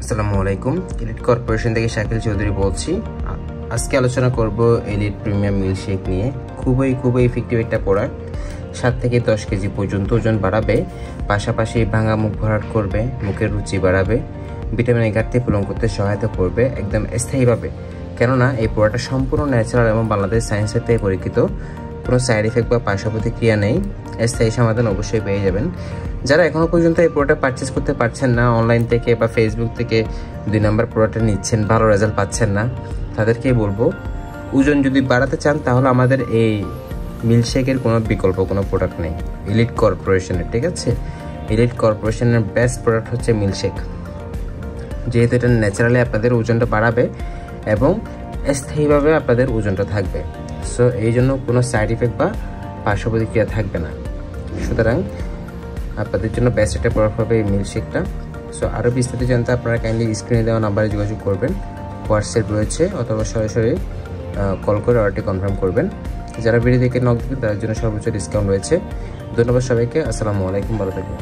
আসসালামু আলাইকুম। Elite corporation থেকে শাকিল চৌধুরী বলছি। আজকে আলোচনা করব এলিট প্রিমিয়াম মিল্কশেক নিয়ে। খুবই ইফেক্টিভ একটা প্রোডাক্ট। 7 থেকে 10 কেজি পর্যন্ত ওজন বাড়াবে, পাশাপাশি ভাঙা মুখ ভরাট করবে, মুখের রুচি বাড়াবে, ভিটামিনের ঘাটতি পূরণ করতে সহায়তা করবে একদম স্থায়ীভাবে। কেননা এই প্রোডাক্টটা সম্পূর্ণ ন্যাচারাল এবং বাংলাদেশ সায়েন্সের থেকে পরীক্ষিত। কোনো সাইড ইফেক্ট বা পার্শ্ব প্রতিক্রিয়া নেই। স্থায়ী সমাধান অবশ্যই পেয়ে যাবেন। যারা এখনও পর্যন্ত এই প্রোডাক্ট পারচেস করতে পারছেন না, অনলাইন থেকে বা ফেসবুক থেকে 2 নম্বর প্রোডাক্টটা নিচ্ছেন, ভালো রেজাল্ট পাচ্ছেন না, তাদেরকেই বলবো ওজন যদি বাড়াতে চান তাহলে আমাদের এই মিল্কশেকের কোনো বিকল্প কোনো প্রোডাক্ট নেই এলিট কর্পোরেশনের। ঠিক আছে, এলিট কর্পোরেশনের বেস্ট প্রোডাক্ট হচ্ছে মিল্কশেক, যেহেতু এটা ন্যাচারালি আপনাদের ওজনটা বাড়াবে এবং স্থায়ীভাবে আপনাদের ওজনটা থাকবে। সো এই জন্য কোনো সাইড ইফেক্ট বা পার্শ্ব প্রতিক্রিয়া থাকবে না। সুতরাং আপনাদের জন্য বেস্ট একটা প্রোডাক্ট হবে এই মিল্কশেকটা। সো আরও বিস্তারিত জানতে আপনারা কাইন্ডলি স্ক্রিনে দেওয়া নাম্বারে যোগাযোগ করবেন, হোয়াটসঅ্যাপ রয়েছে, অথবা সরাসরি কল করে অর্ডারটি কনফার্ম করবেন। যারা ভিডিও দেখে নক দেবেন তাদের জন্য সর্বোচ্চ ডিসকাউন্ট রয়েছে। ধন্যবাদ সবাইকে। আসসালামু আলাইকুম, ভালো থাকবেন।